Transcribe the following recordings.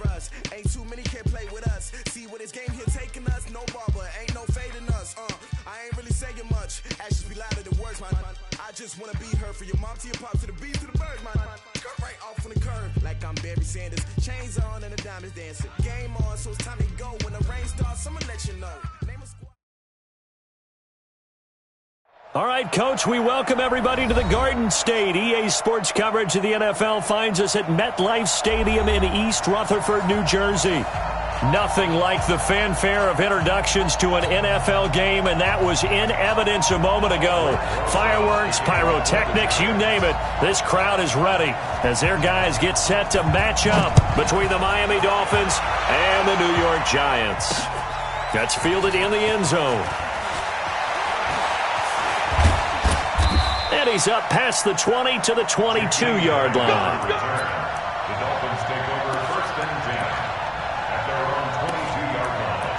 rush. Ain't too many can play with us. See what this game here taking us. No barber, ain't no fading us. I ain't really saying much. Actions be louder than words, man. I just wanna be heard from your mom to your pop to the beat to the birds, man. Cut right off on the curve, like I'm Barry Sanders. Chains on and the diamonds dancing. Game on, so it's time to go. When the rain starts, I'ma let you know. Name a squad. All right, Coach, we welcome everybody to the Garden State. EA Sports coverage of the NFL finds us at MetLife Stadium in East Rutherford, New Jersey. Nothing like the fanfare of introductions to an NFL game, and that was in evidence a moment ago. Fireworks, pyrotechnics, you name it. This crowd is ready as their guys get set to match up between the Miami Dolphins and the New York Giants. That's fielded in the end zone. And he's up past the 20 to the 22-yard line. The Dolphins take over first and 10 at their own 22-yard line.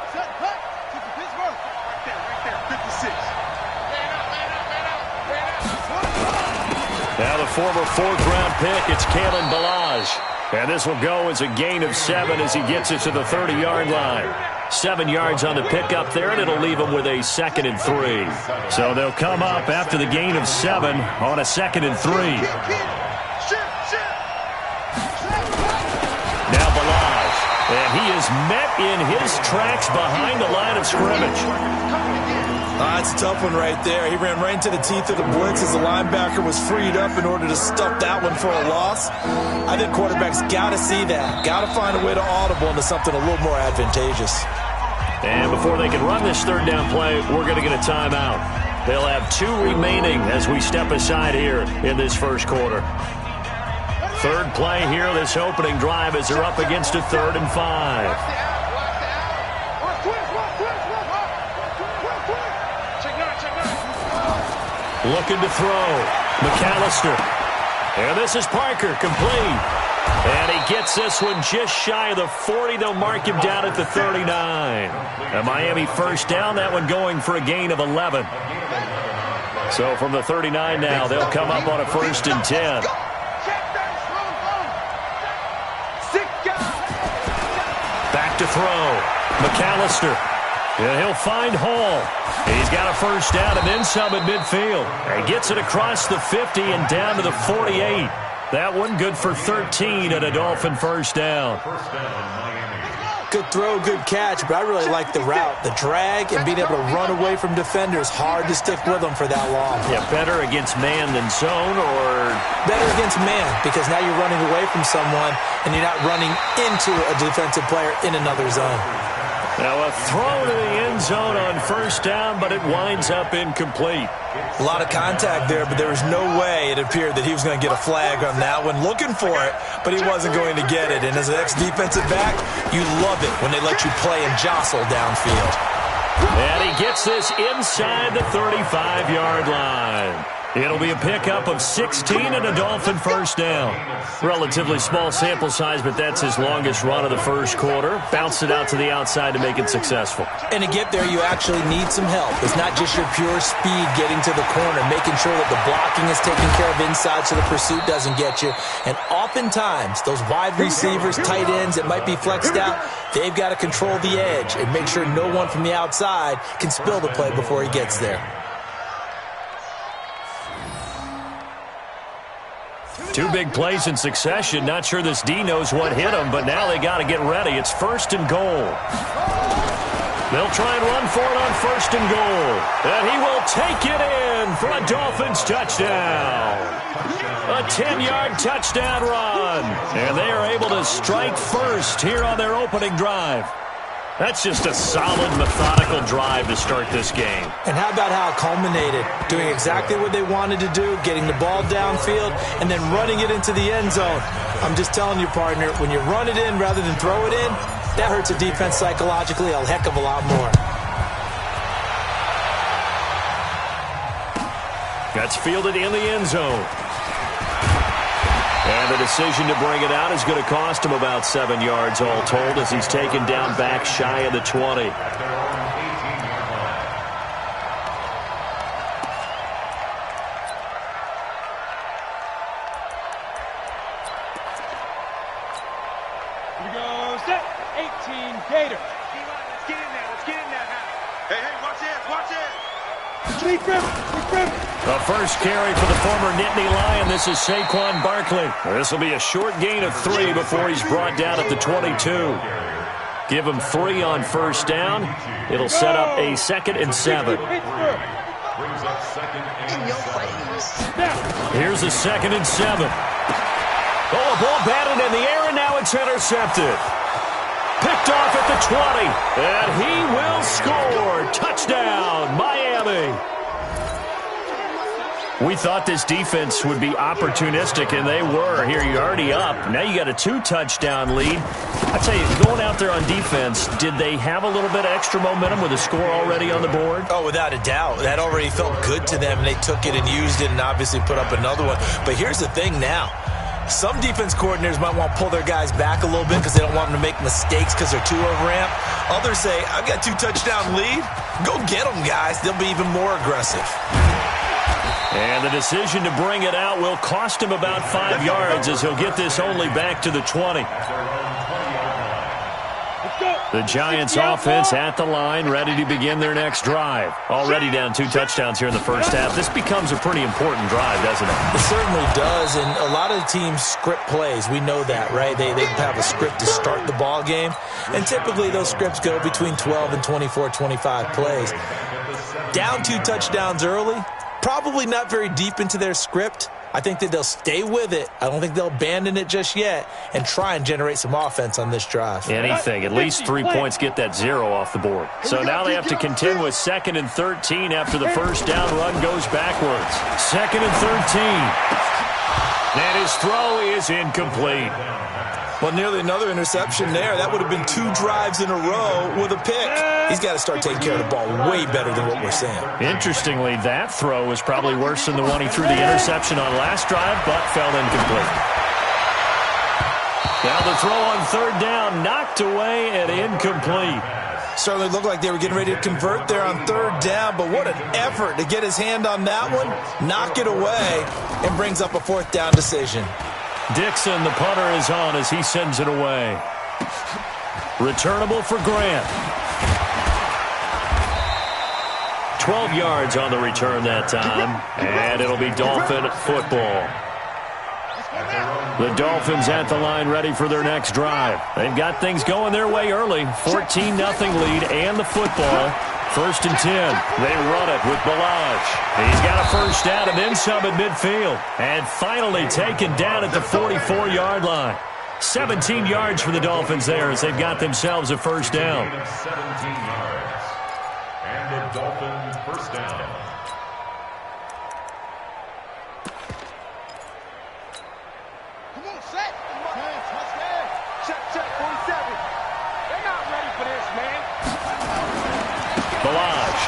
Set, cut. Took the Pittsburgh. Right there, 56. Now the former fourth-round pick, it's Kalen Ballage. And this will go as a gain of 7 as he gets it to the 30-yard line. 7 yards on the pickup there, and it'll leave him with a 2nd and 3. So they'll come up after the gain of 7 on a 2nd and 3. Now Ballage, and he is met in his tracks behind the line of scrimmage. It's a tough one right there. He ran right into the teeth of the blitz as the linebacker was freed up in order to stuff that one for a loss. I think quarterbacks got to see that. Got to find a way to audible into something a little more advantageous. And before they can run this third down play, we're going to get a timeout. They'll have 2 remaining as we step aside here in this first quarter. Third play here, this opening drive as they're up against a 3rd and 5. Looking to throw. McAllister. And this is Parker, complete. And he gets this one just shy of the 40. They'll mark him down at the 39. A Miami first down, that one going for a gain of 11. So from the 39 now, they'll come up on a 1st and 10. Back to throw. McAllister. And he'll find Hall. He's got a first down and then some at midfield. He gets it across the 50 and down to the 48. That one good for 13 and a Dolphin first down. Good throw, good catch, but I really like the route. The drag and being able to run away from defenders. Hard to stick with them for that long. Yeah, better against man than zone, or? Better against man, because now you're running away from someone and you're not running into a defensive player in another zone. Now a throw to the end zone on first down, but it winds up incomplete. A lot of contact there, but there was no way it appeared that he was going to get a flag on that one. Looking for it, but he wasn't going to get it. And as an ex-defensive back, you love it when they let you play and jostle downfield. And he gets this inside the 35-yard line. It'll be a pickup of 16 and a Dolphin first down. Relatively small sample size, but that's his longest run of the first quarter. Bounced it out to the outside to make it successful. And to get there, you actually need some help. It's not just your pure speed getting to the corner, making sure that the blocking is taken care of inside so the pursuit doesn't get you. And oftentimes, those wide receivers, tight ends that might be flexed out, they've got to control the edge and make sure no one from the outside can spill the play before he gets there. Two big plays in succession. Not sure this D knows what hit him, but now they got to get ready. It's 1st and goal. They'll try and run for it on 1st and goal. And he will take it in for a Dolphins touchdown. A 10-yard touchdown run. And they are able to strike first here on their opening drive. That's just a solid, methodical drive to start this game. And how about how it culminated? Doing exactly what they wanted to do, getting the ball downfield, and then running it into the end zone. I'm just telling you, partner, when you run it in rather than throw it in, that hurts a defense psychologically a heck of a lot more. That's fielded in the end zone. And the decision to bring it out is going to cost him about 7 yards all told as he's taken down back shy of the 20. The first carry for the former Nittany Lion. This is Saquon Barkley. This will be a short gain of 3 before he's brought down at the 22. Give him 3 on first down. It'll set up a 2nd and 7. Here's a 2nd and 7. Oh, a ball batted in the air, and now it's intercepted. Picked off at the 20, and he will score. Touchdown, Miami. We thought this defense would be opportunistic, and they were. Here, you're already up. Now you got a 2-touchdown lead. I tell you, going out there on defense, did they have a little bit of extra momentum with a score already on the board? Oh, without a doubt. That already felt good to them, and they took it and used it and obviously put up another one. But here's the thing now. Some defense coordinators might want to pull their guys back a little bit because they don't want them to make mistakes because they're too overramped. Others say, I've got 2-touchdown lead. Go get them, guys. They'll be even more aggressive. And the decision to bring it out will cost him about 5 yards as he'll get this only back to the 20. The Giants offense at the line, ready to begin their next drive. Already down 2 touchdowns here in the first half. This becomes a pretty important drive, doesn't it? It certainly does, and a lot of the teams script plays. We know that, right? They have a script to start the ball game, and typically those scripts go between 12 and 24, 25 plays. Down 2 touchdowns early, probably not very deep into their script. I think that they'll stay with it. I don't think they'll abandon it just yet and try and generate some offense on this drive. Anything. At least 3 points get that 0 off the board. So now they have to contend with 2nd and 13 after the first down run goes backwards. 2nd and 13. And his throw is incomplete. Well, nearly another interception there. That would have been 2 drives in a row with a pick. He's got to start taking care of the ball way better than what we're seeing. Interestingly, that throw was probably worse than the one he threw the interception on last drive, but fell incomplete. Now the throw on 3rd down, knocked away and incomplete. Certainly looked like they were getting ready to convert there on 3rd down, but what an effort to get his hand on that one, knock it away, and brings up a 4th down decision. Dixon, the punter, is on as he sends it away. Returnable for Grant. 12 yards on the return that time, and it'll be Dolphin football. The Dolphins at the line ready for their next drive. They've got things going their way early. 14-0 lead and the football. 1st and 10. They run it with Balaj. He's got a first down and then some at midfield. And finally taken down at the 44-yard line. 17 yards for the Dolphins there as they've got themselves a first down. 17 yards. And the Dolphins first down. Come on, set. Check, 47. They're not ready for this, man. Balaj.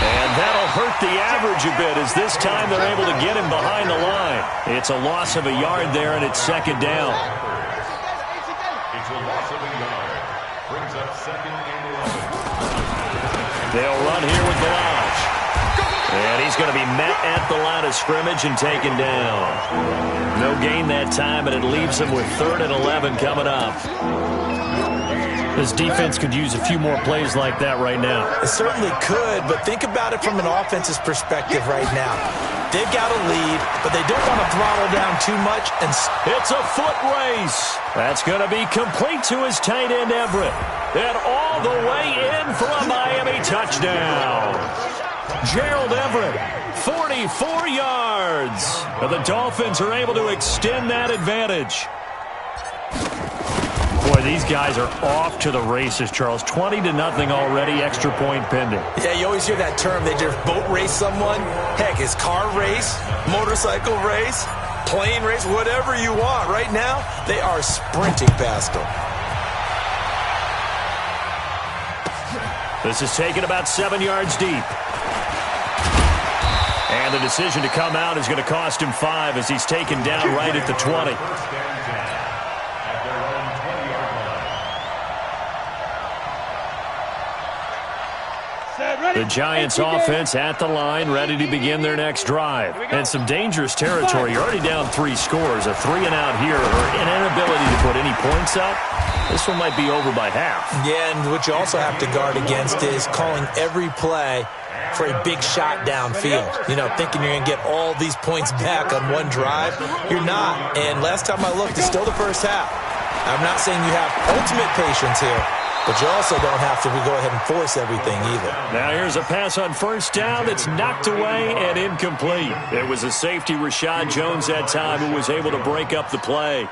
And that'll hurt the average a bit as this time they're able to get him behind the line. It's a loss of a yard there, and it's 2nd down. It's a loss of a yard. Brings up 2nd and 11. They'll run here with Balaj. And he's going to be met at the line of scrimmage and taken down. No gain that time, and it leaves him with 3rd and 11 coming up. This defense could use a few more plays like that right now. It certainly could, but think about it from an offense's perspective right now. They've got a lead, but they don't want to throttle down too much. And it's a foot race. That's going to be complete to his tight end, Everett. And all the way in for a Miami touchdown. Gerald Everett, 44 yards. And the Dolphins are able to extend that advantage. Boy, these guys are off to the races, Charles. 20-0 already, extra point pending. Yeah, you always hear that term. They just boat race someone. Heck, it's car race, motorcycle race, plane race, whatever you want. Right now, they are sprinting past them. This is taken about 7 yards deep. And the decision to come out is going to cost him 5 as he's taken down right at the 20. The Giants offense at the line, ready to begin their next drive. And some dangerous territory. You're already down 3 scores. A 3-and-out here, or an inability to put any points up. This one might be over by half. Yeah, and what you also have to guard against is calling every play for a big shot downfield. You know, thinking you're going to get all these points back on one drive. You're not. And last time I looked, it's still the first half. I'm not saying you have ultimate patience here, but you also don't have to go ahead and force everything either. Now here's a pass on first down that's knocked away and incomplete. It was a safety, Rashad Jones, that time, who was able to break up the play.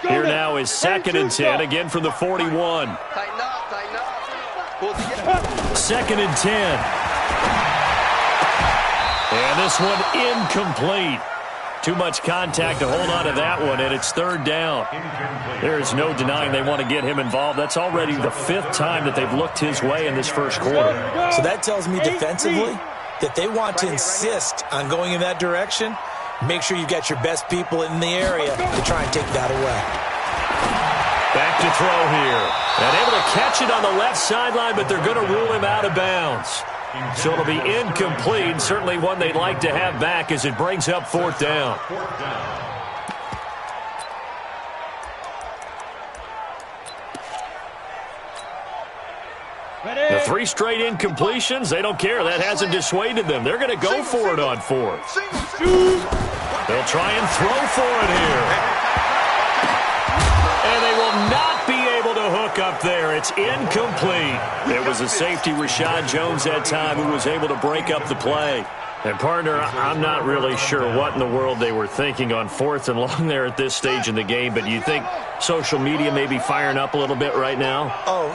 Here now is 2nd and 10, again from the 41. Tighten up. Pull together. 2nd and 10. And this one incomplete. Too much contact to hold on to that one, and it's 3rd down. There is no denying they want to get him involved. That's already the 5th time that they've looked his way in this first quarter. So that tells me defensively that they want to insist on going in that direction. Make sure you've got your best people in the area to try and take that away. Back to throw here. And able to catch it on the left sideline, but they're going to rule him out of bounds. So it'll be incomplete. Certainly one they'd like to have back as it brings up 4th down. The 3 straight incompletions, they don't care. That hasn't dissuaded them. They're going to go for it on 4th. They'll try and throw for it here. And they will not be able to hook up there. It's incomplete. It was a safety, Rashad Jones, that time, who was able to break up the play. And, partner, I'm not really sure what in the world they were thinking on 4th and long there at this stage in the game, but you think social media may be firing up a little bit right now? Oh,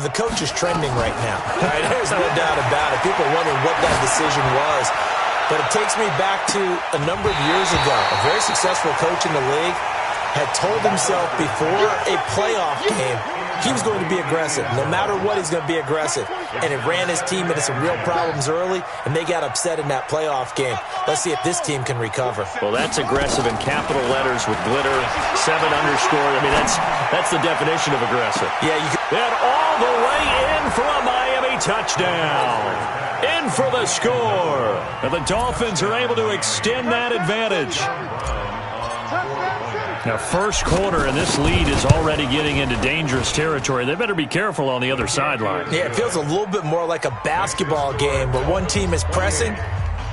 the coach is trending right now. Right? There's no doubt about it. People are wondering what that decision was. But it takes me back to a number of years ago. A very successful coach in the league had told himself before a playoff game he was going to be aggressive. No matter what, he's going to be aggressive. And it ran his team into some real problems early, and they got upset in that playoff game. Let's see if this team can recover. Well, that's aggressive in capital letters with glitter, 7 underscore. I mean, that's the definition of aggressive. Yeah, you can. And all the way in for a Miami touchdown. In for the score. And the Dolphins are able to extend that advantage. Now, first quarter, and this lead is already getting into dangerous territory. They better be careful on the other sideline. Yeah, it feels a little bit more like a basketball game where one team is pressing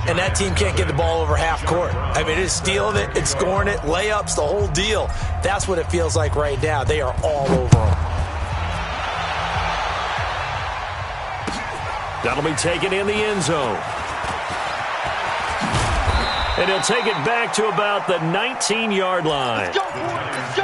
and that team can't get the ball over half court. I mean, it's stealing it, it's scoring it, layups, the whole deal. That's what it feels like right now. They are all over them. That'll be taken in the end zone. And he'll take it back to about the 19-yard line. Let's go. Let's go.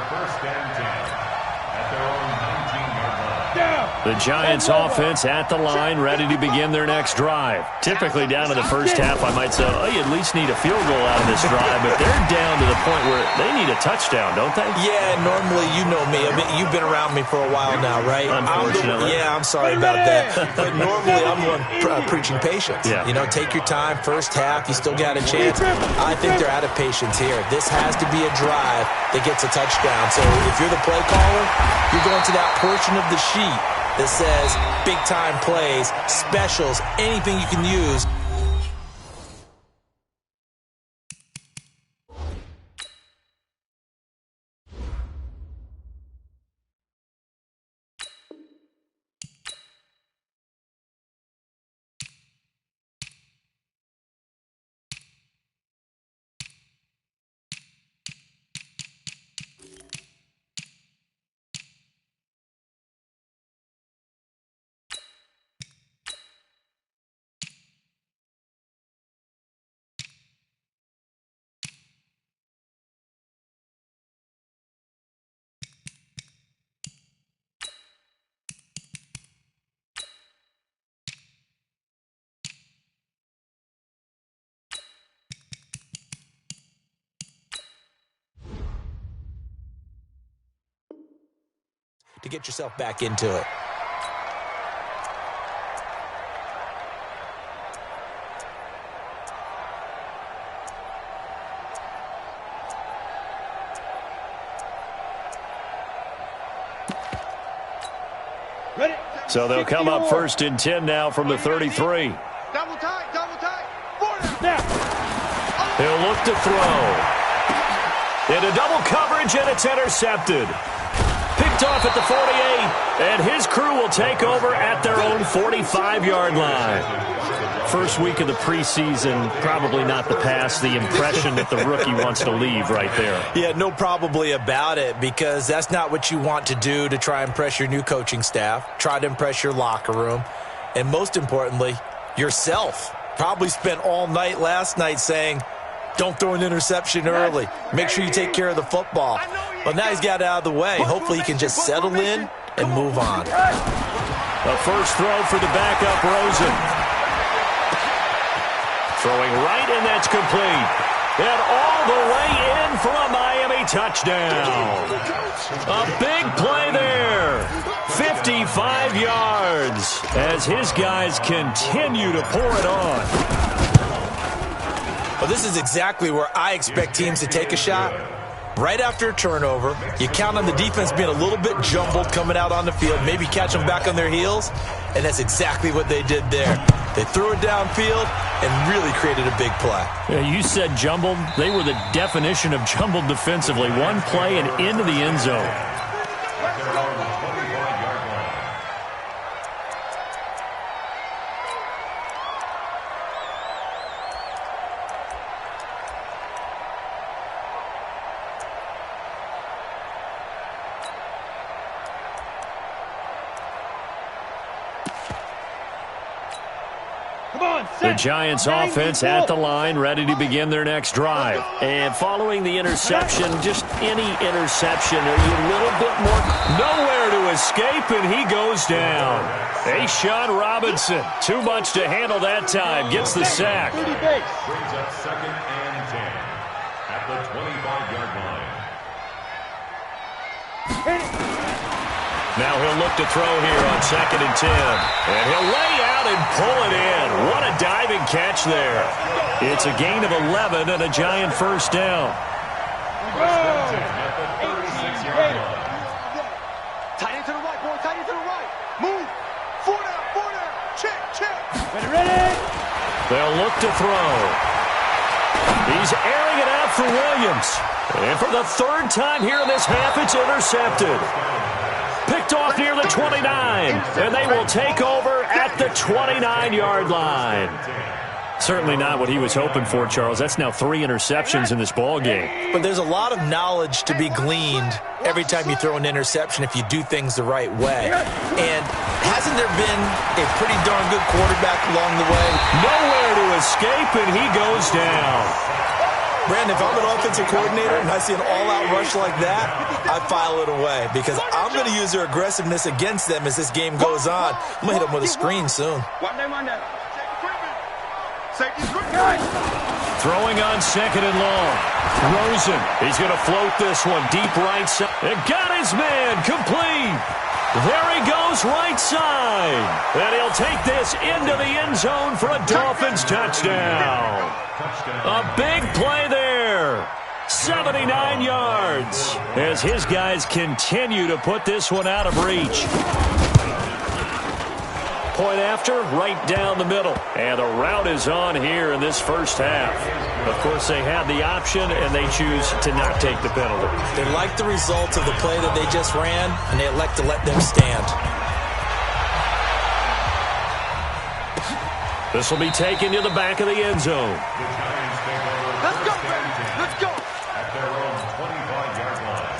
First and 10 at their own 19-yard line. Down. The Giants offense at the line, ready to begin their next drive. Typically down in the first half, I might say, oh, you at least need a field goal out of this drive, but they're down to the point where they need a touchdown, don't they? Yeah, normally, you know me. I mean, you've been around me for a while now, right? Unfortunately. I'm sorry about that. But normally, I'm the one preaching patience. Yeah. You know, take your time. First half, you still got a chance. I think they're out of patience here. This has to be a drive that gets a touchdown. So if you're the play caller, you're going to that portion of the sheet that says big-time plays, specials, anything you can use. To get yourself back into it. Ready? So they'll come up 1st and 10 now from the 33. Double tight, double tight. 4 down. He'll look to throw. Into double coverage, and it's intercepted. Picked off at the 48, and his crew will take over at their own 45-yard line. First week of the preseason, probably not the pass, the impression that the rookie wants to leave right there. Yeah, no probably about it, because that's not what you want to do to try and impress your new coaching staff, try to impress your locker room, and most importantly, yourself. Probably spent all night last night saying, don't throw an interception early. Make sure you take care of the football. But now he's got it out of the way. Hopefully he can just settle in and move on. A first throw for the backup, Rosen. Throwing right, and that's complete. And all the way in for a Miami touchdown. A big play there. 55 yards as his guys continue to pour it on. Well, this is exactly where I expect teams to take a shot. Right after a turnover, you count on the defense being a little bit jumbled coming out on the field, maybe catch them back on their heels, and that's exactly what they did there. They threw it downfield and really created a big play. Yeah, you said jumbled. They were the definition of jumbled defensively. One play and into the end zone. The Giants offense at the line, ready to begin their next drive. And following the interception, just any interception, are you a little bit more nowhere to escape, and he goes down. A'Shawn Robinson, too much to handle that time, gets the sack. Brings up 2nd and 10 at the 25-yard line. Now he'll look to throw here on 2nd and 10. And he'll lay out and pull it in. What a diving catch there. It's a gain of 11 and a Giant first down. Tight end to the right, boy. Tight end to the right. Move. 4 down. Check, check. Ready. They'll look to throw. He's airing it out for Williams. And for the 3rd time here in this half, it's intercepted. Picked off near the 29, and they will take over at the 29-yard line. Certainly not what he was hoping for, Charles. That's now 3 interceptions in this ball game. But there's a lot of knowledge to be gleaned every time you throw an interception if you do things the right way. And hasn't there been a pretty darn good quarterback along the way? Nowhere to escape, and he goes down. Brandon, if I'm an offensive coordinator and I see an all-out rush like that, I file it away because I'm going to use their aggressiveness against them as this game goes on. I'm going to hit them with a screen soon. Throwing on 2nd and long. Rosen, he's going to float this one deep right side. And got his man complete. There he goes right side. And he'll take this into the end zone for a Dolphins touchdown. A big play there. 79 yards as his guys continue to put this one out of reach. Point after, right down the middle. And the route is on here in this first half. Of course, they have the option, and they choose to not take the penalty. They like the results of the play that they just ran, and they elect to let them stand. This will be taken to the back of the end zone. Let's go, baby. Let's go. At their own 25-yard line.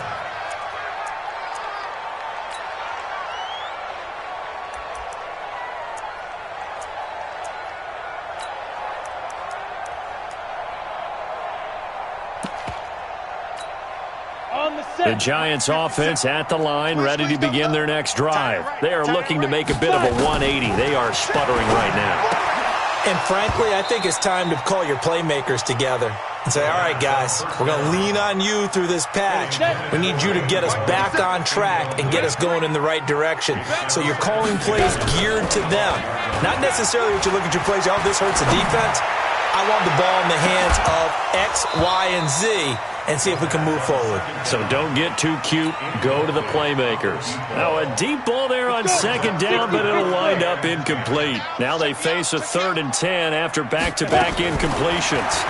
The Giants offense at the line, ready to begin their next drive. They are looking to make a bit of a 180. They are sputtering right now. And frankly, I think it's time to call your playmakers together and say, all right, guys, we're going to lean on you through this patch. We need you to get us back on track and get us going in the right direction. So you're calling plays geared to them. Not necessarily what you look at your plays, oh, this hurts the defense. I want the ball in the hands of X, Y, and Z. and see if we can move forward. So don't get too cute. Go to the playmakers. Now a deep ball there on second down, but it'll wind up incomplete. Now they face a 3rd and 10 after back-to-back incompletions.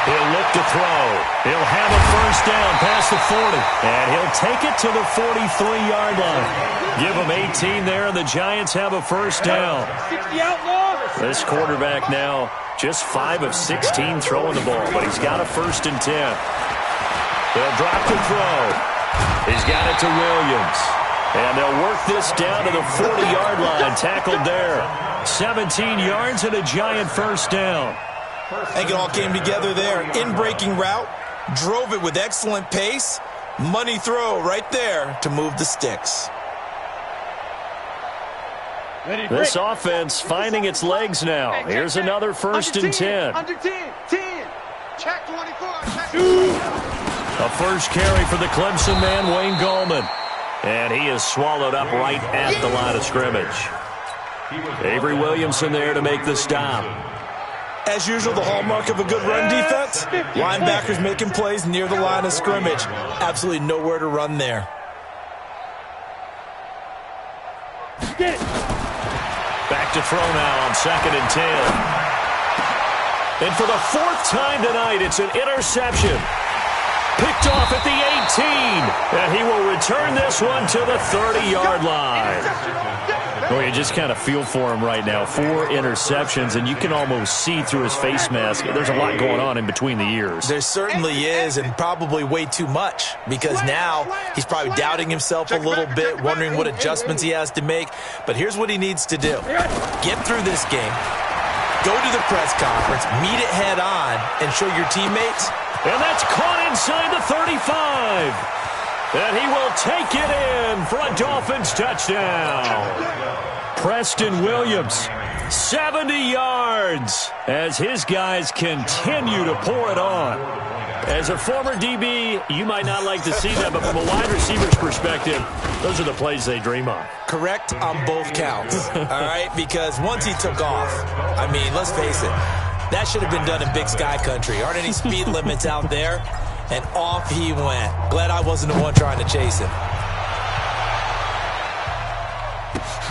He'll look to throw. He'll have a first down past the 40. And he'll take it to the 43-yard line. Give him 18 there, and the Giants have a first down. This quarterback now just 5 of 16 throwing the ball, but he's got a 1st and 10. They'll drop to throw. He's got it to Williams. And they'll work this down to the 40-yard line. Tackled there. 17 yards and a Giant first down. I think it all came together there. In-breaking route, drove it with excellent pace. Money throw right there to move the sticks. This offense finding its legs now. Here's another 1st and 10. Under 10. Check 24. A first carry for the Clemson man, Wayne Gallman. And he is swallowed up right at the line of scrimmage. Avery Williamson there to make the stop. As usual, the hallmark of a good run defense, linebackers making plays near the line of scrimmage. Absolutely nowhere to run there. Get it. Back to throw now on 2nd and 10. And for the 4th time tonight, it's an interception. Picked off at the 18. And he will return this one to the 30-yard line. Well, you just kind of feel for him right now. 4 interceptions, and you can almost see through his face mask. There's a lot going on in between the ears. There certainly is, and probably way too much, because now he's probably doubting himself a little bit, wondering what adjustments he has to make. But here's what he needs to do. Get through this game, go to the press conference, meet it head on, and show your teammates. And that's caught inside the 35. And he will take it in for a Dolphins touchdown. Preston Williams, 70 yards, as his guys continue to pour it on. As a former DB, you might not like to see that, but from a wide receiver's perspective, those are the plays they dream of. Correct on both counts, all right? Because once he took off, I mean, let's face it, that should have been done in Big Sky Country. Aren't any speed limits out there? And off he went. Glad I wasn't the one trying to chase him.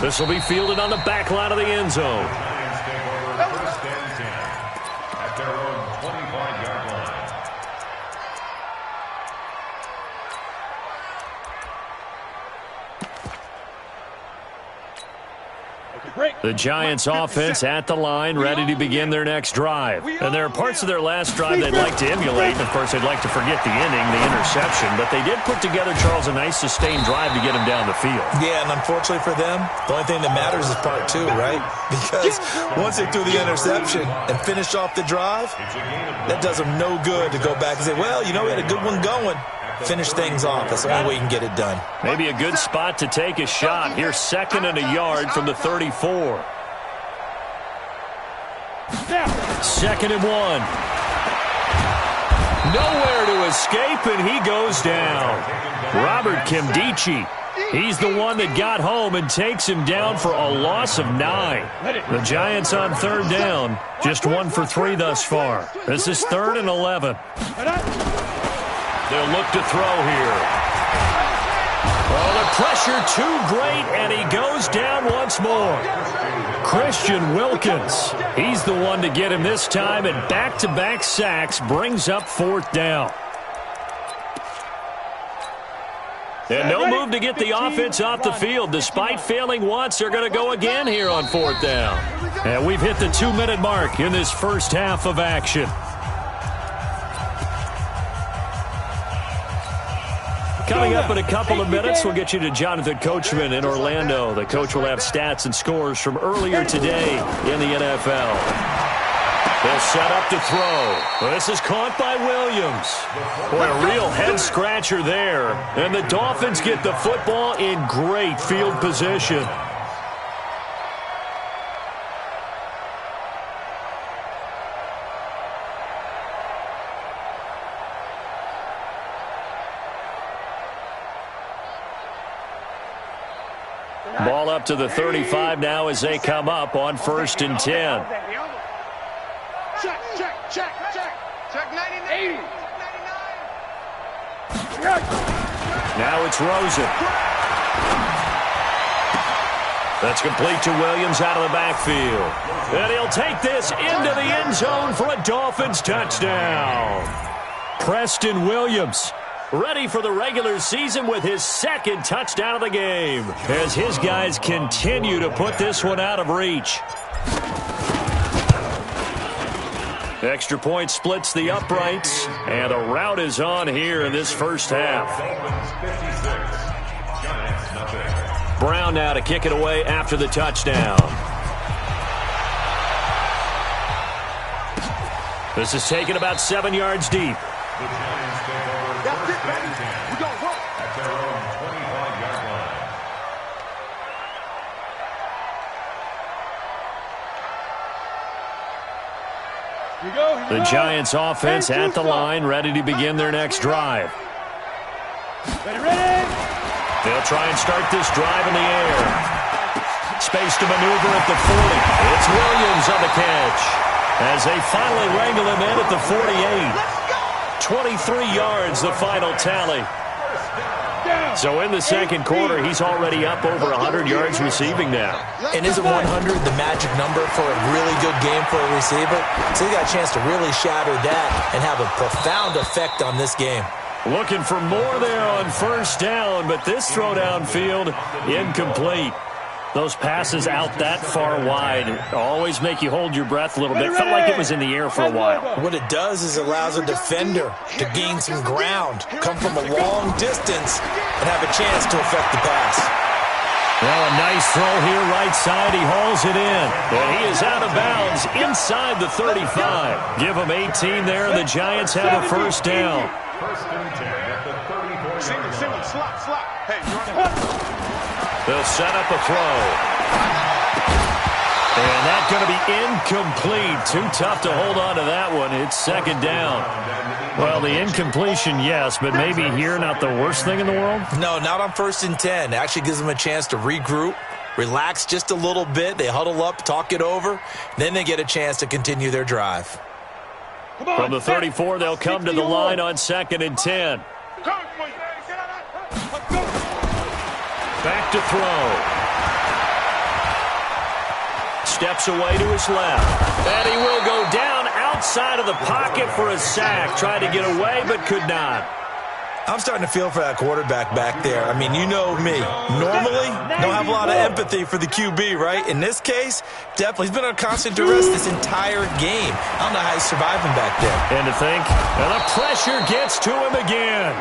This will be fielded on the back line of the end zone. Giants take over 1st and 10 at their own 25-yard line. The Giants offense at the line, ready to begin their next drive. And there are parts of their last drive they'd like to emulate. And, of course, they'd like to forget the inning, the interception. But they did put together, Charles, a nice sustained drive to get him down the field. Yeah, and unfortunately for them, the only thing that matters is part 2, right? Because once they threw the interception and finished off the drive, that does them no good to go back and say, well, you know, we had a good one going. Finish things off. That's the only way you can get it done. Maybe a good spot to take a shot. Here's 2nd and a yard from the 34. 2nd and 1. Nowhere to escape, and he goes down. Robert Kimdichie. He's the one that got home and takes him down for a loss of 9. The Giants on 3rd down. Just 1 for 3 thus far. This is 3rd and 11. They'll look to throw here. Oh, the pressure too great, and he goes down once more. Christian Wilkins, he's the one to get him this time, and back-to-back sacks brings up 4th down. And no move to get the offense off the field. Despite failing once, they're going to go again here on 4th down. And we've hit the 2-minute mark in this first half of action. Coming up in a couple of minutes, we'll get you to Jonathan Coachman in Orlando. The coach will have stats and scores from earlier today in the NFL. They'll set up to throw. This is caught by Williams. Boy, a real head-scratcher there. And the Dolphins get the football in great field position. Ball up to the 35 now as they come up on 1st and 10. Check 99. Now it's Rosen. That's complete to Williams out of the backfield. And he'll take this into the end zone for a Dolphins touchdown. Preston Williams, ready for the regular season with his second touchdown of the game, as his guys continue to put this one out of reach. Extra point splits the uprights, and a rout is on here in this first half. Brown now to kick it away after the touchdown. This is taken about 7 yards deep. The Giants take over That's it, first baby. and 10 We go, go. at their own 25-yard line. Here you go. Here you The go. Giants offense at the line, ready to begin their next drive. Ready, ready. They'll try and start this drive in the air. Space to maneuver at the 40. It's Williams on the catch, as they finally wrangle him in at the 48. 23 yards, the final tally. So in the second quarter, he's already up over 100 yards receiving now. And isn't 100 the magic number for a really good game for a receiver? So he got a chance to really shatter that and have a profound effect on this game. Looking for more there on first down, but this throw downfield, incomplete. Those passes out that far wide always make you hold your breath a little bit. Felt like it was in the air for a while. What it does is allows a defender to gain some ground, come from a long distance, and have a chance to affect the pass. Well, a nice throw here right side. He hauls it in. And he is out of bounds inside the 35. Give him 18 there, and the Giants have a first down. First and 10 at the 34-yard Single, line. slot. Hey, you're on it. They'll set up a throw. And that's going to be incomplete. Too tough to hold on to that one. It's second down. Well, the incompletion, yes, but maybe here not the worst thing in the world? No, not on first and 10. It actually gives them a chance to regroup, relax just a little bit. They huddle up, talk it over. Then they get a chance to continue their drive. From the 34, they'll come to the line on second and 10. Back to throw. Steps away to his left. And he will go down outside of the pocket for a sack. Tried to get away, but could not. I'm starting to feel for that quarterback back there. I mean, you know me. Normally, don't have a lot of empathy for the QB, right? In this case, definitely. He's been on constant duress this entire game. I don't know how he's surviving back there. And to think, and the pressure gets to him again.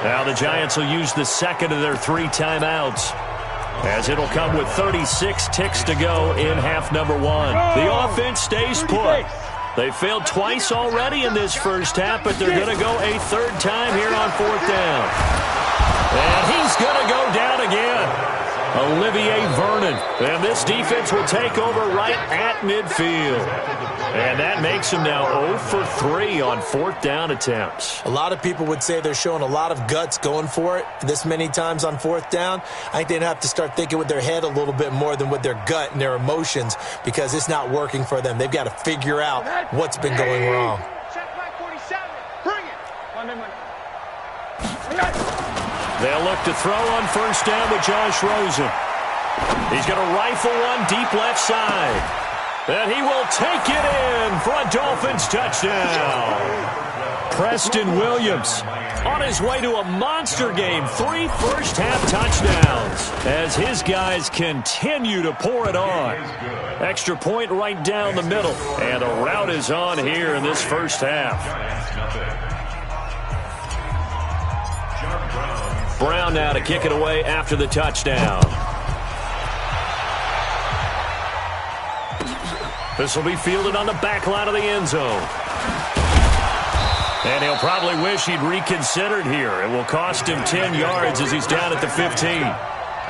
Now the Giants will use the second of their 3 timeouts, as it'll come with 36 ticks to go in half number 1. The offense stays put. They failed twice already in this first half, but they're going to go a third time here on fourth down. And he's going to go down again. Olivier Vernon. And this defense will take over right at midfield. And that makes him now 0 for 3 on fourth down attempts. A lot of people would say they're showing a lot of guts going for it this many times on fourth down. I think they'd have to start thinking with their head a little bit more than with their gut and their emotions, because it's not working for them. They've got to figure out what's been going wrong. Check back 47. Bring it. They'll look to throw on first down with Josh Rosen. He's going to rifle one deep left side. And he will take it in for a Dolphins touchdown. Preston Williams on his way to a monster game. 3 first-half touchdowns as his guys continue to pour it on. Extra point right down the middle. And a rout is on here in this first half. Brown now to kick it away after the touchdown. This will be fielded on the back line of the end zone. And he'll probably wish he'd reconsidered here. It will cost him 10 yards as he's down at the 15.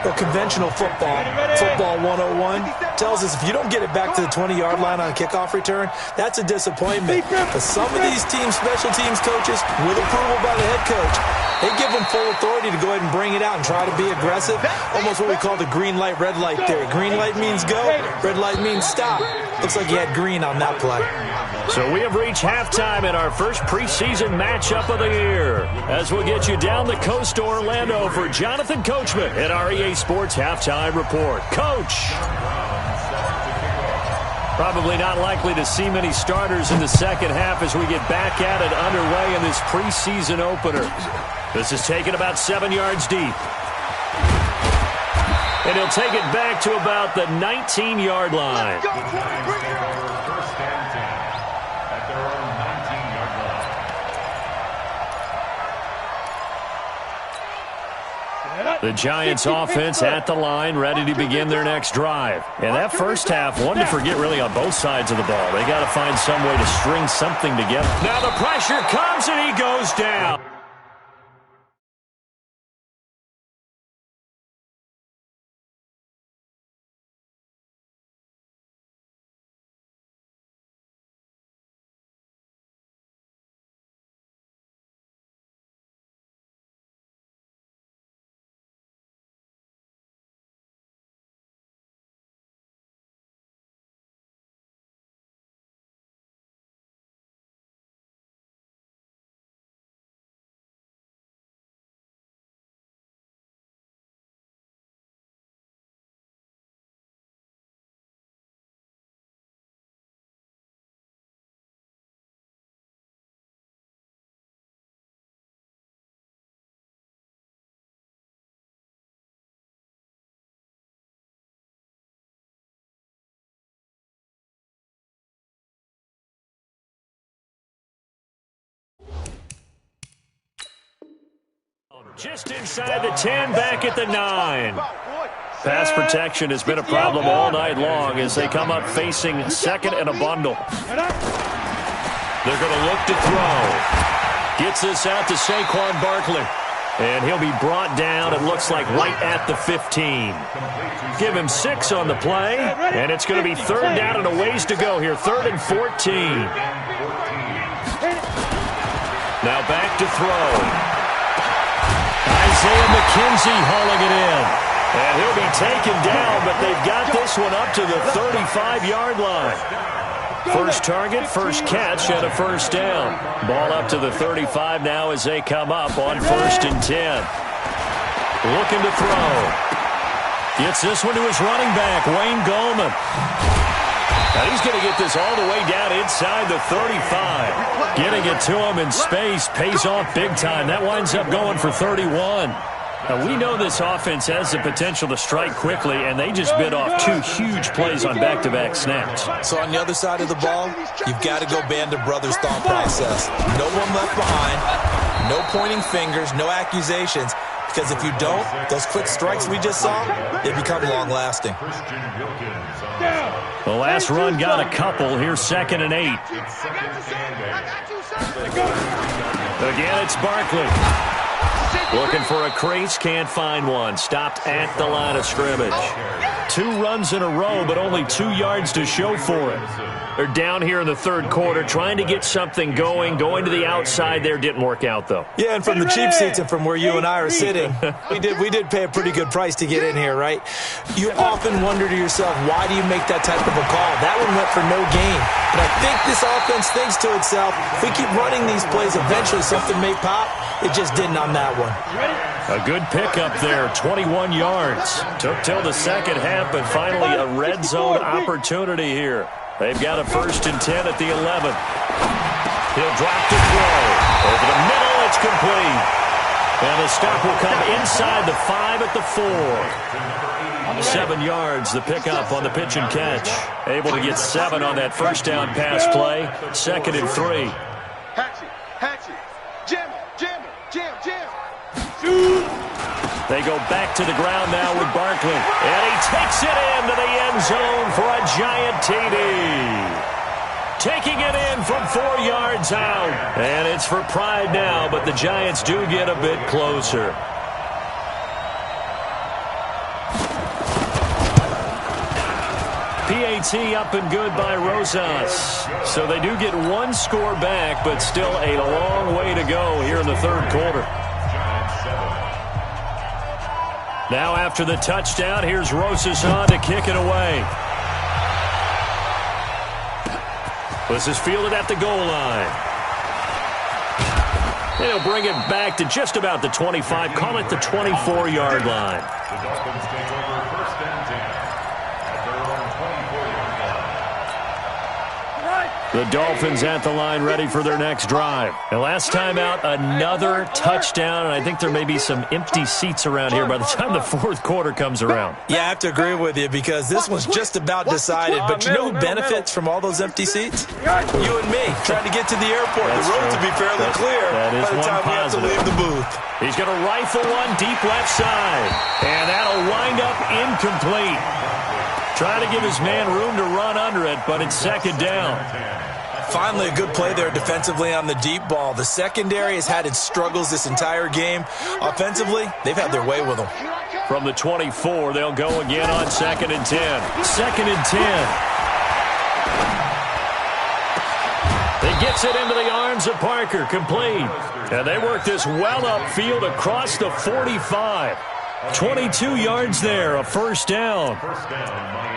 Well, conventional football 101, tells us if you don't get it back to the 20-yard line on a kickoff return, that's a disappointment. But some of these teams, special teams coaches, with approval by the head coach, they give them full authority to go ahead and bring it out and try to be aggressive. Almost what we call the green light, red light theory. Green light means go, red light means stop. Looks like you had green on that play. So we have reached halftime in our first preseason matchup of the year. As we'll get you down the coast to Orlando for Jonathan Coachman at our EA Sports Halftime Report. Coach! Probably not likely to see many starters in the second half as we get back at it underway in this preseason opener. This is taken about 7 yards deep. And he'll take it back to about the 19-yard line. First and 10 at their own 19-yard line. The Giants offense at the line, ready to begin their next drive. And that first half, one to forget really on both sides of the ball. They got to find some way to string something together. Now the pressure comes and he goes down. Just inside the 10, back at the 9. Pass protection has been a problem all night long as they come up facing second and a bundle. They're going to look to throw. Gets this out to Saquon Barkley. And he'll be brought down, it looks like, right at the 15. Give him 6 on the play, and it's going to be third down and a ways to go here. 3rd and 14. Now back to throw. Isaiah McKenzie hauling it in. And he'll be taken down, but they've got this one up to the 35-yard line. First target, first catch, and a first down. Ball up to the 35 now as they come up on 1st and 10. Looking to throw. Gets this one to his running back, Wayne Gallman. And he's going to get this all the way down inside the 35. Getting it to him in space pays off big time. That winds up going for 31. Now, we know this offense has the potential to strike quickly, and they just bit off 2 huge plays on back-to-back snaps. So on the other side of the ball, you've got to go Band of Brothers thought process. No one left behind, no pointing fingers, no accusations, because if you don't, those quick strikes we just saw, they become long-lasting. The last run got a couple. Here's 2nd and 8. Again, it's Barkley. Looking for a crease, can't find one. Stopped at the line of scrimmage. 2 runs in a row, but only 2 yards to show for it. They're down here in the 3rd quarter, trying to get something going. Going to the outside there didn't work out, though. Yeah, and from the cheap seats and from where you and I are sitting, we did pay a pretty good price to get in here, right? You often wonder to yourself, why do you make that type of a call? That one went for no gain. But I think this offense thinks to itself, if we keep running these plays, eventually something may pop. It just didn't on that one. A good pickup there, 21 yards. Took till the second half, but finally a red zone opportunity here. They've got a 1st and 10 at the 11. He'll drop to throw. Over the middle, it's complete. And the stop will come inside the 5 at the 4. 7 yards, the pickup on the pitch and catch. Able to get 7 on that first down pass play. 2nd and 3. Hatch it. Jam. They go back to the ground now with Barkley. And he takes it into the end zone for a giant TD. Taking it in from 4 yards out. And it's for pride now, but the Giants do get a bit closer. PAT up and good by Rosas. So they do get one score back, but still a long way to go here in the third quarter. Now after the touchdown, here's Rosas on to kick it away. This is fielded at the goal line. And he'll bring it back to just about the 25, call it the 24-yard line. The Dolphins take over first and 10 at their own 24-yard line. The Dolphins at the line ready for their next drive. And last time out, another touchdown, and I think there may be some empty seats around here by the time the fourth quarter comes around. Yeah, I have to agree with you because this one's just about decided. But you know who benefits from all those empty seats? You and me trying to get to the airport. That's the roads true. will be fairly clear That is by the one time we have to positive. leave the booth. He's going to rifle one deep left side. And that'll wind up incomplete. Trying to give his man room to run under it, but it's second down. Finally, a good play there defensively on the deep ball. The secondary has had its struggles this entire game. Offensively, they've had their way with them. From the 24, they'll go again on second and 10. Second and 10. He gets it into the arms of Parker, complete. And they work this well upfield across the 45. 22 yards there, a first down. First down, Miami.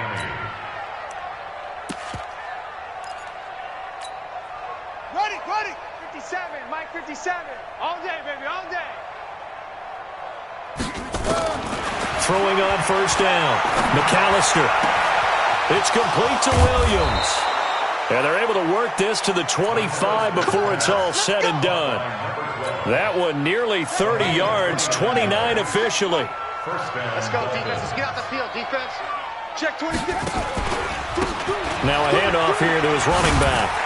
Ready. 57, Mike 57. All day, baby, all day. Throwing on first down. McAllister. It's complete to Williams. And they're able to work this to the 25 before it's all said and done. That one nearly 30 yards, 29 officially. First down. Let's go, defense. Let's get out the field, defense. Check 26. Now a handoff here to his running back.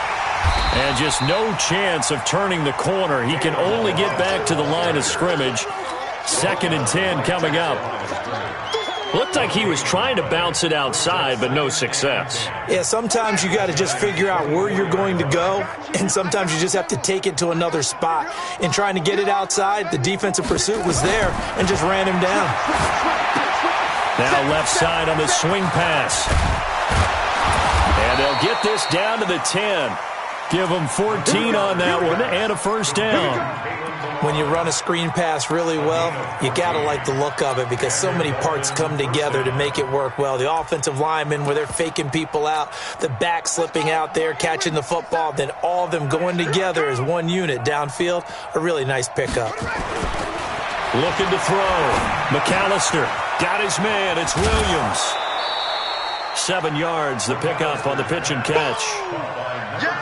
And just no chance of turning the corner. He can only get back to the line of scrimmage. Second and 10 coming up. Looked like he was trying to bounce it outside, but no success. Yeah, sometimes you got to just figure out where you're going to go, and sometimes you just have to take it to another spot. In trying to get it outside, the defensive pursuit was there and just ran him down. Now left side on the swing pass. And they'll get this down to the 10. Give them 14 on that one and a first down. When you run a screen pass really well, you got to like the look of it because so many parts come together to make it work well. The offensive linemen, where they're faking people out, the back slipping out there, catching the football, then all of them going together as one unit downfield, a really nice pickup. Looking to throw. McAllister got his man. It's Williams. 7 yards, the pickup on the pitch and catch.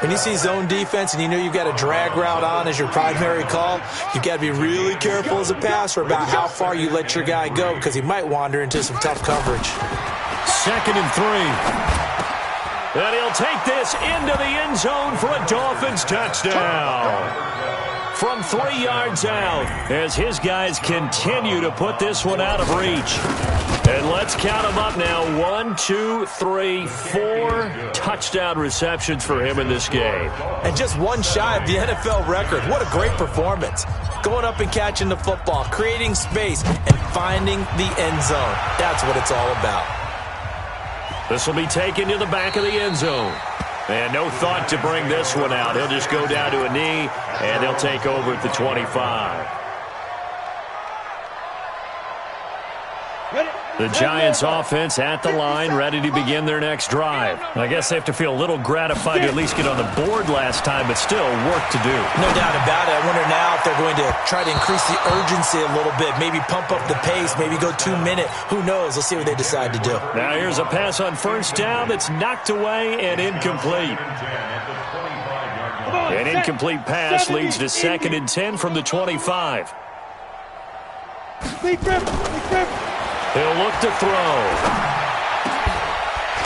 When you see zone defense and you know you've got a drag route on as your primary call, you've got to be really careful as a passer about how far you let your guy go because he might wander into some tough coverage. Second and 3. And he'll take this into the end zone for a Dolphins touchdown. From 3 yards out as his guys continue to put this one out of reach. And let's count them up now. 1, 2, 3, 4 touchdown receptions for him in this game. And just one shy of the NFL record. What a great performance. Going up and catching the football, creating space, and finding the end zone. That's what it's all about. This will be taken to the back of the end zone. And no thought to bring this one out. He'll just go down to a knee, and they'll take over at the 25. The Giants offense at the line, ready to begin their next drive. I guess they have to feel a little gratified to at least get on the board last time, but still work to do. No doubt about it. I wonder now if they're going to try to increase the urgency a little bit, maybe pump up the pace, maybe go 2 minute. Who knows? Let's see what they decide to do. Now here's a pass on first down that's knocked away and incomplete. An incomplete pass leads to second and 10 from the 25. He'll look to throw.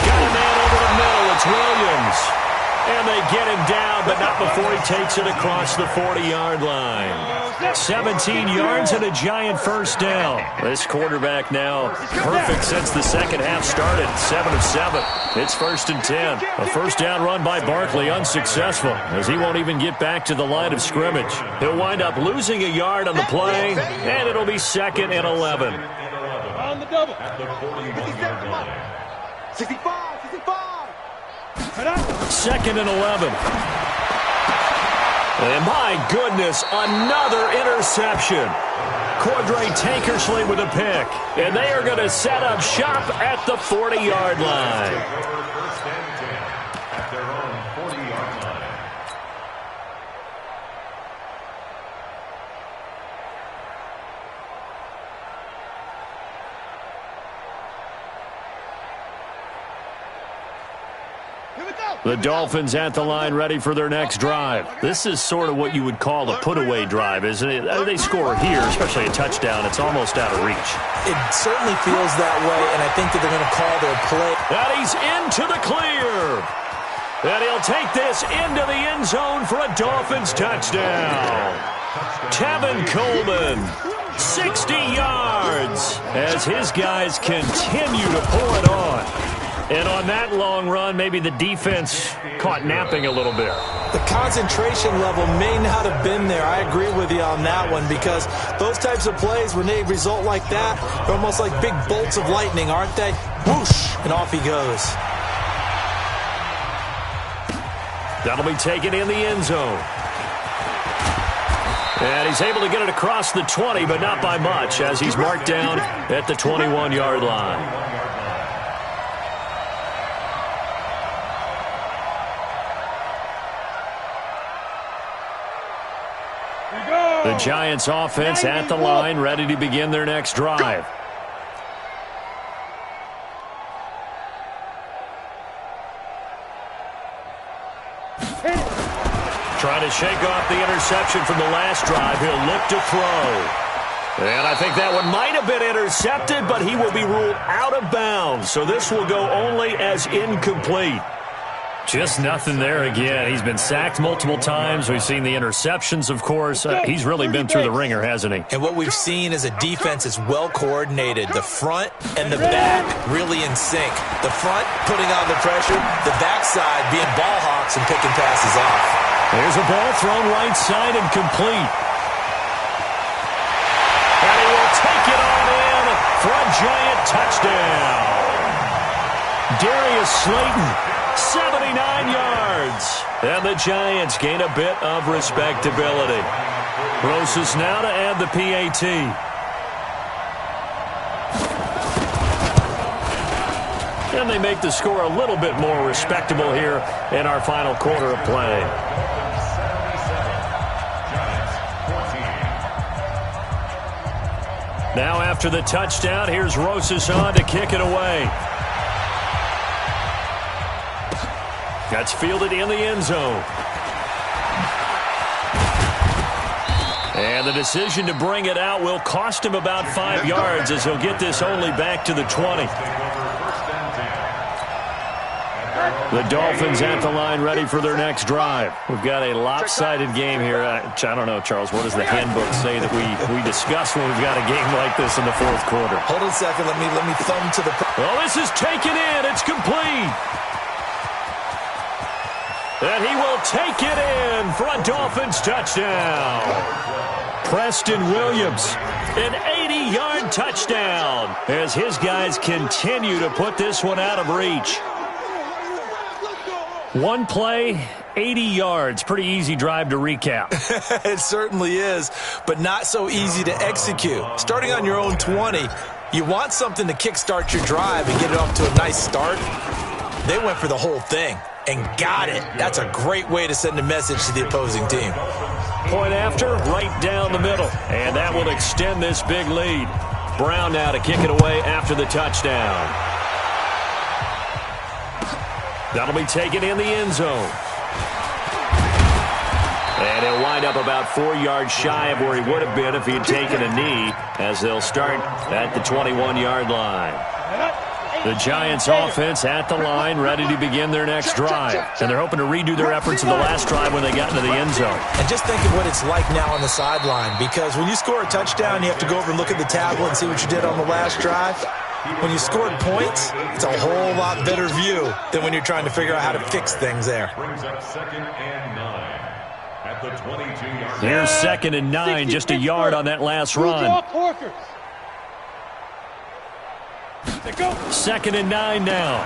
Got a man over the middle. It's Williams. And they get him down, but not before he takes it across the 40-yard line. 17 yards and a Giant first down. This quarterback now perfect since the second half started. 7 of 7. It's first and 10. A first down run by Barkley unsuccessful as he won't even get back to the line of scrimmage. He'll wind up losing a yard on the play, and it'll be second and 11. On the double. At the 41-yard line. 65, 65. 2nd and 11. And my goodness, another interception. Cordray Tankersley with a pick. And they are going to set up shop at the 40-yard line. First and 10 at their own 40-yard line. The Dolphins at the line ready for their next drive. This is sort of what you would call a put-away drive, isn't it? They score here, especially a touchdown. It's almost out of reach. It certainly feels that way, and I think that they're going to call their play. And he's into the clear. And he'll take this into the end zone for a Dolphins touchdown. Tevin Coleman, 60 yards, as his guys continue to pull it on. And on that long run, maybe the defense caught napping a little bit. The concentration level may not have been there. I agree with you on that one, because those types of plays, when they result like that, they're almost like big bolts of lightning, aren't they? Whoosh, and off he goes. That'll be taken in the end zone. And he's able to get it across the 20, but not by much, as he's marked down at the 21-yard line. The Giants offense at the line, ready to begin their next drive. Trying to shake off the interception from the last drive. He'll look to throw. And I think that one might have been intercepted, but he will be ruled out of bounds. So this will go only as incomplete. Just nothing there again. He's been sacked multiple times. We've seen the interceptions, of course. He's really been through the ringer, hasn't he? And what we've seen is a defense that's well coordinated. The front and the back really in sync. The front putting on the pressure, the backside being ball hawks and picking passes off. There's a ball thrown right side and complete. And he will take it on in for a Giant touchdown. Darius Slayton, 79 yards. And the Giants gain a bit of respectability. Rosas now to add the PAT. And they make the score a little bit more respectable here in our final quarter of play. Now after the touchdown, here's Rosas on to kick it away. That's fielded in the end zone. And the decision to bring it out will cost him about 5 yards, as he'll get this only back to the 20. The Dolphins at the line ready for their next drive. We've got a lopsided game here. I don't know, Charles, what does the handbook say that we discuss when we've got a game like this in the fourth quarter? Hold on a second. Let me thumb to the... Well, this is taken in. It's complete. And he will take it in for a Dolphins touchdown. Preston Williams, an 80-yard touchdown, as his guys continue to put this one out of reach. One play, 80 yards. Pretty easy drive to recap. It certainly is, but not so easy to execute. Starting on your own 20, you want something to kickstart your drive and get it off to a nice start. They went for the whole thing and got it. That's a great way to send a message to the opposing team. Point after, right down the middle. And that will extend this big lead. Brown now to kick it away after the touchdown. That'll be taken in the end zone. And he'll wind up about 4 yards shy of where he would have been if he had taken a knee, as they'll start at the 21-yard line. The Giants offense at the line, ready to begin their next drive. And they're hoping to redo their efforts in the last drive when they got into the end zone. And just think of what it's like now on the sideline, because when you score a touchdown, you have to go over and look at the tablet and see what you did on the last drive. When you scored points, it's a whole lot better view than when you're trying to figure out how to fix things there. Brings up 2nd and 9 at the 22-yard line. Here's 2nd and 9, just a yard on that last run. 2nd and 9 now.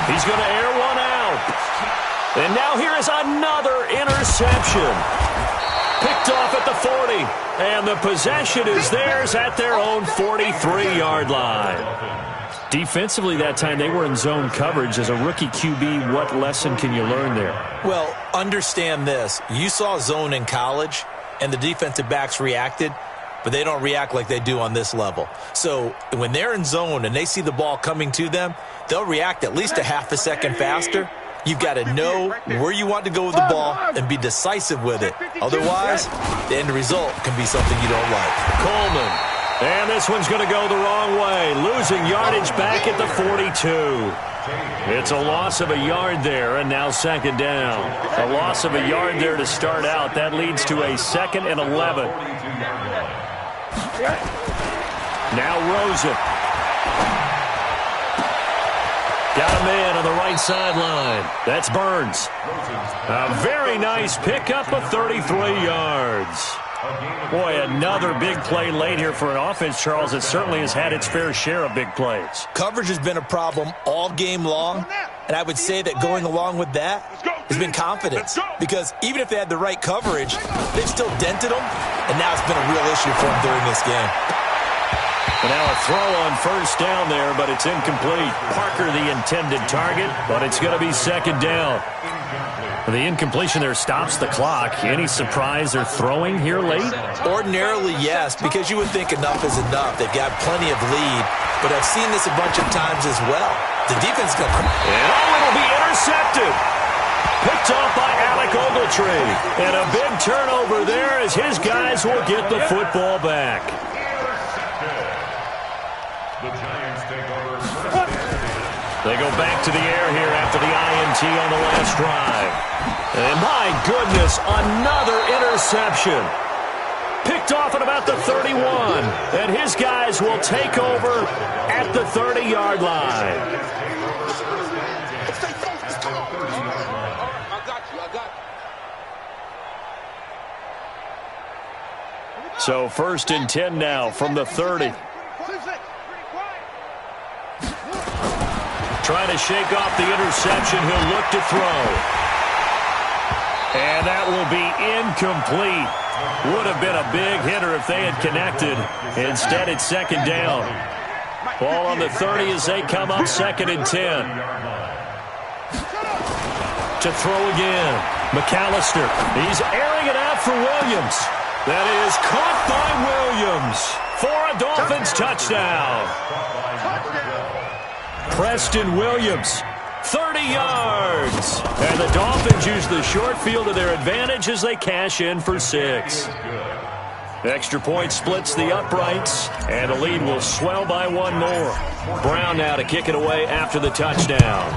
He's going to air one out. And now here is another interception. Picked off at the 40. And the possession is theirs at their own 43-yard line. Defensively that time, they were in zone coverage. As a rookie QB, what lesson can you learn there? Well, understand this. You saw zone in college, and the defensive backs reacted, but they don't react like they do on this level. So when they're in zone and they see the ball coming to them, they'll react at least a half a second faster. You've got to know where you want to go with the ball and be decisive with it. Otherwise, the end result can be something you don't like. Coleman. And this one's going to go the wrong way. Losing yardage back at the 42. It's a loss of a yard there, and now 2nd down. A loss of a yard there to start out. That leads to a 2nd and 11. Now Rosen. Got him in on the right sideline. That's Burns. A very nice pickup of 33 yards. Boy, another big play late here for an offense, Charles, that certainly has had its fair share of big plays. Coverage has been a problem all game long, and I would say that going along with that has been confidence. Because even if they had the right coverage, they've still dented them, and now it's been a real issue for them during this game. And now a throw on 1st down there, but it's incomplete. Parker the intended target, but it's going to be 2nd down. The incompletion there stops the clock. Any surprise they're throwing here late? Ordinarily, yes, because you would think enough is enough. They've got plenty of lead, but I've seen this a bunch of times as well. The defense is going to... And it'll be intercepted. Picked off by Alec Ogletree. And a big turnover there as his guys will get the football back. The Giants take over. They go back to the air here after the INT on the last drive. And my goodness, another interception. Picked off at about the 31. And his guys will take over at the 30-yard line. So 1st and 10 now from the 30. Trying to shake off the interception. He'll look to throw. And that will be incomplete. Would have been a big hitter if they had connected. Instead, it's 2nd down. Ball on the 30 as they come up 2nd and 10. To throw again. McAllister. He's airing it out for Williams. That is caught by Williams for a Dolphins touchdown. Preston Williams, 30 yards. And the Dolphins use the short field to their advantage as they cash in for 6. Extra point splits the uprights, and the lead will swell by 1 more. Brown now to kick it away after the touchdown.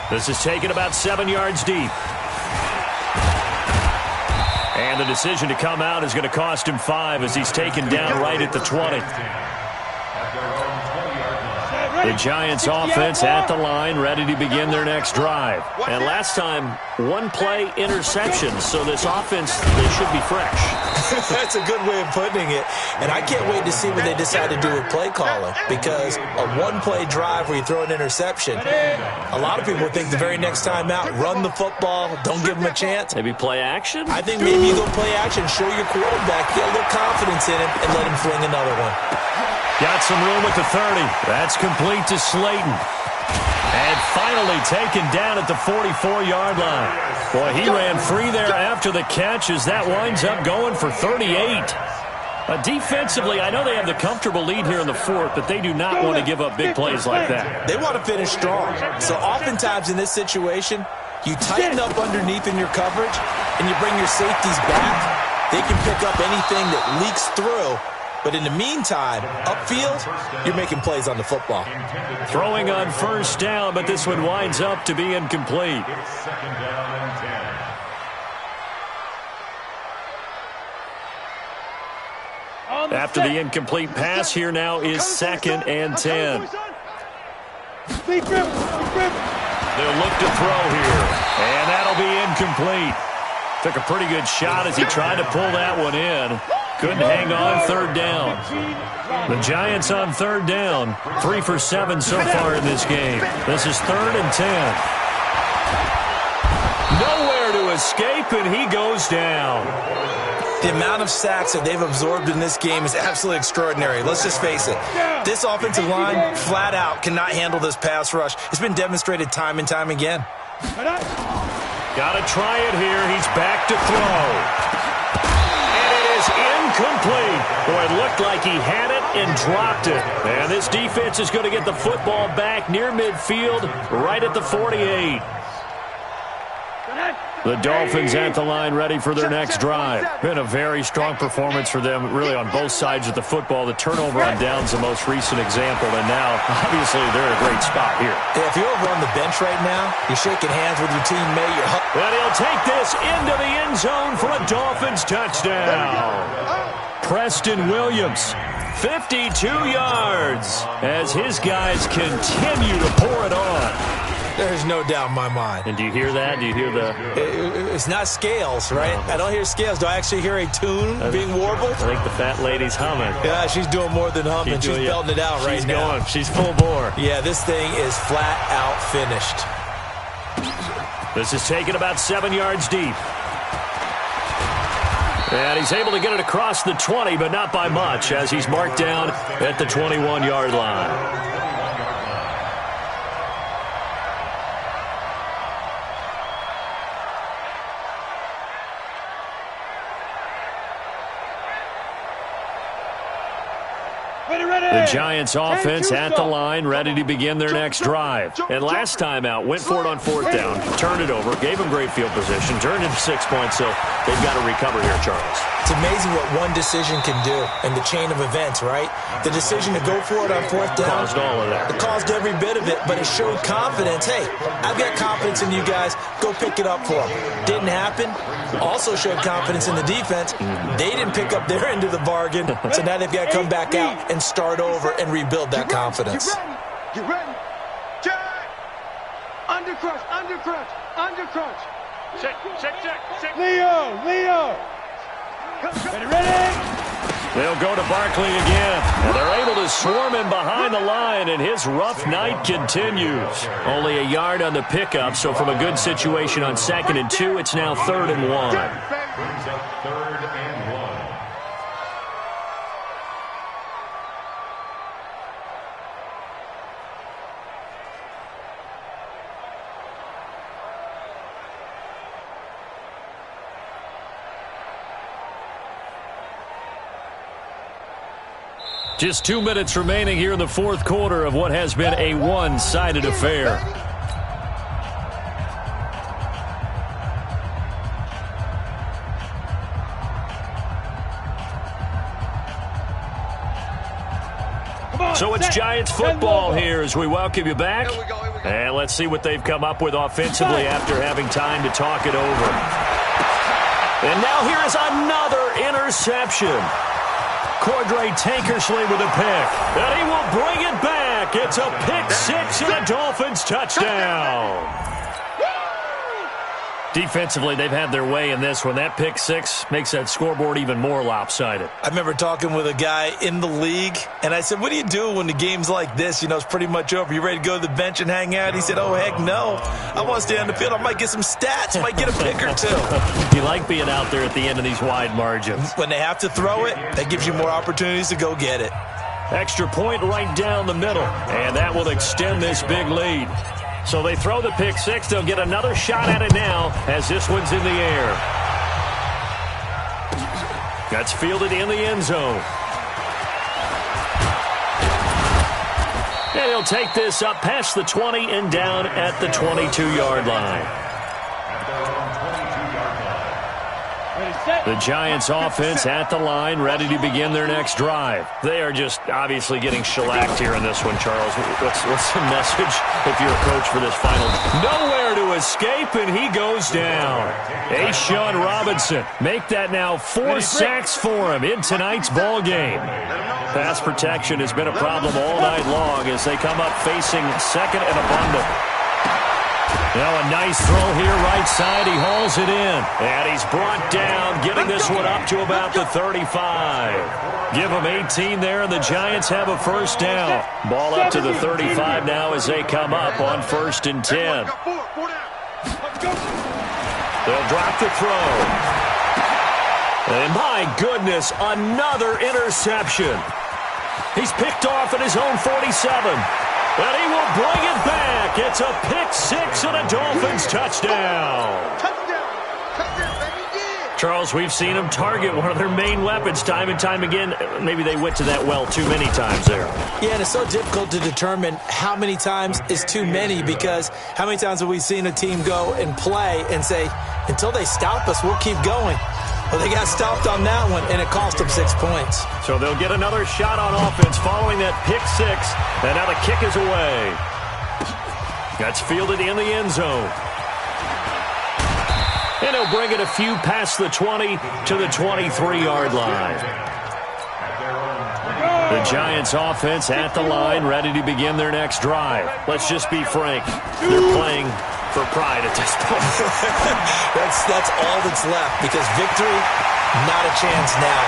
This is taken about 7 yards deep. And the decision to come out is going to cost him 5 as he's taken down right at the 20. The Giants offense at the line, ready to begin their next drive. And last time, 1-play interception, so this offense, they should be fresh. That's a good way of putting it. And I can't wait to see what they decide to do with play calling, because a 1-play drive where you throw an interception, a lot of people think the very next time out, run the football, don't give them a chance. Maybe play action? I think maybe you go play action, show your quarterback, get a little confidence in him, and let him fling another one. Got some room at the 30. That's complete to Slayton. And finally taken down at the 44-yard line. Boy, he ran free there after the catch as that winds up going for 38. Defensively, I know they have the comfortable lead here in the 4th, but they do not want to give up big plays like that. They want to finish strong. So oftentimes in this situation, you tighten up underneath in your coverage, and you bring your safeties back. They can pick up anything that leaks through. But in the meantime, upfield, you're making plays on the football. Throwing on 1st down, but this one winds up to be incomplete. It's 2nd down and 10. After the incomplete pass, here now is 2nd and 10. They'll look to throw here, and that'll be incomplete. Took a pretty good shot as he tried to pull that one in. Couldn't hang on third down. The Giants on third down. 3 for 7 so far in this game. This is 3rd and 10. Nowhere to escape, and he goes down. The amount of sacks that they've absorbed in this game is absolutely extraordinary. Let's just face it. This offensive line, flat out, cannot handle this pass rush. It's been demonstrated time and time again. Got to try it here. He's back to throw. And it is incomplete. Boy, it looked like he had it and dropped it. And this defense is going to get the football back near midfield, right at the 48. The Dolphins at the line ready for their next drive. Been a very strong performance for them, really on both sides of the football. The turnover on downs the most recent example, and now, obviously, they're in a great spot here. Yeah, if you're over on the bench right now, you're shaking hands with your teammate. And he'll take this into the end zone for a Dolphins touchdown. Preston Williams, 52 yards, as his guys continue to pour it on. There's no doubt in my mind. And do you hear that? Do you hear the... It's not scales, right? I don't hear scales. Do I actually hear a tune being warbled? I think the fat lady's humming. Yeah, she's doing more than humming. She's belting it out right now. She's full bore. Yeah, this thing is flat out finished. This is taken about 7 yards deep. And he's able to get it across the 20, but not by much, as he's marked down at the 21-yard line. The Giants offense at the line, ready to begin their next drive. And last time out, went for it on 4th down, turned it over, gave them great field position, turned into 6 points, so they've got to recover here, Charles. It's amazing what one decision can do in the chain of events, right? The decision to go for it on 4th down. Caused all of that. It caused every bit of it, but it showed confidence. Hey, I've got confidence in you guys. Go pick it up for them. Didn't happen. Also showed confidence in the defense. They didn't pick up their end of the bargain, so now they've got to come back out and start over and rebuild that confidence. You ready? Check. Under crunch. Check. Leo. Ready? They'll go to Barkley again, and they're able to swarm him behind the line, and his rough night continues. Only a yard on the pickup, so from a good situation on 2nd and 2, it's now 3rd and 1. Brings up 3rd and 1. Just 2 minutes remaining here in the 4th quarter of what has been a one-sided affair. So it's Giants football here as we welcome you back. And let's see what they've come up with offensively after having time to talk it over. And now here is another interception. Cordray Tankersley with a pick, and he will bring it back. It's a pick 6 and a Dolphins touchdown. Defensively, they've had their way in this one. That pick 6 makes that scoreboard even more lopsided. I remember talking with a guy in the league, and I said, what do you do when the game's like this? You know, it's pretty much over. You ready to go to the bench and hang out? He said, oh, heck no. I want to stay on the field. I might get some stats. I might get a pick or two. You like being out there at the end of these wide margins. When they have to throw it, that gives you more opportunities to go get it. Extra point right down the middle, and that will extend this big lead. So they throw the pick 6. They'll get another shot at it now as this one's in the air. That's fielded in the end zone. And he'll take this up past the 20 and down at the 22-yard line. The Giants offense at the line, ready to begin their next drive. They are just obviously getting shellacked here in this one, Charles. What's the message if you're a coach for this final? Nowhere to escape, and he goes down. A'Shawn Robinson, make that now 4 sacks for him in tonight's ball game. Pass protection has been a problem all night long as they come up facing 2nd and a bundle. Now a nice throw here right side. He hauls it in. And he's brought down, getting this one up to about the 35. Give them 18 there, and the Giants have a first down. Ball up to the 35 now as they come up on 1st and 10. They'll drop the throw. And my goodness, another interception. He's picked off at his own 47. And he will bring it back. It's a pick six and a Dolphins touchdown. Charles, we've seen them target one of their main weapons time and time again. Maybe they went to that well too many times there. Yeah, and it's so difficult to determine how many times is too many, because how many times have we seen a team go and play and say, until they stop us, we'll keep going. Well, they got stopped on that one, and it cost them 6 points. So they'll get another shot on offense following that pick six, and now the kick is away. That's fielded in the end zone. And he'll bring it a few past the 20 to the 23-yard line. The Giants offense at the line, ready to begin their next drive. Let's just be frank. They're playing for pride at this point. that's all that's left, because victory, not a chance now.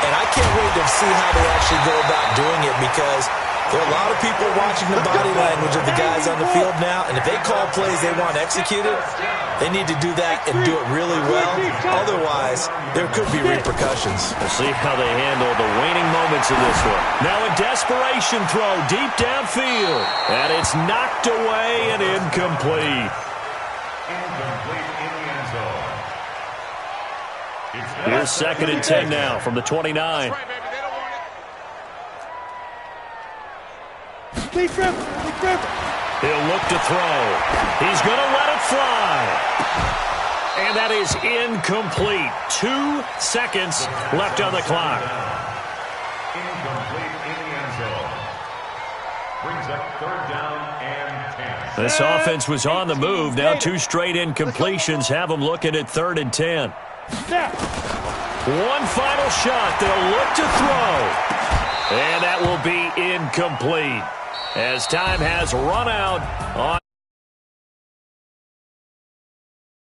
And I can't wait to see how they actually go about doing it, because there are a lot of people watching the body language of the guys on the field now, and if they call plays they want executed, they need to do that and do it really well. Otherwise, there could be repercussions. We'll see how they handle the waning moments of this one. Now a desperation throw deep downfield, and it's knocked away and incomplete. Incomplete in the end zone. Here's 2nd and 10 now from the 29. He'll look to throw. He's going to let it fly. And that is incomplete. 2 seconds left on the clock. Incomplete in the end zone. Brings up 3rd down and 10. This offense was on the move. Now 2 straight incompletions have them looking at 3rd and 10. One final shot. They'll look to throw. And that will be incomplete, as time has run out on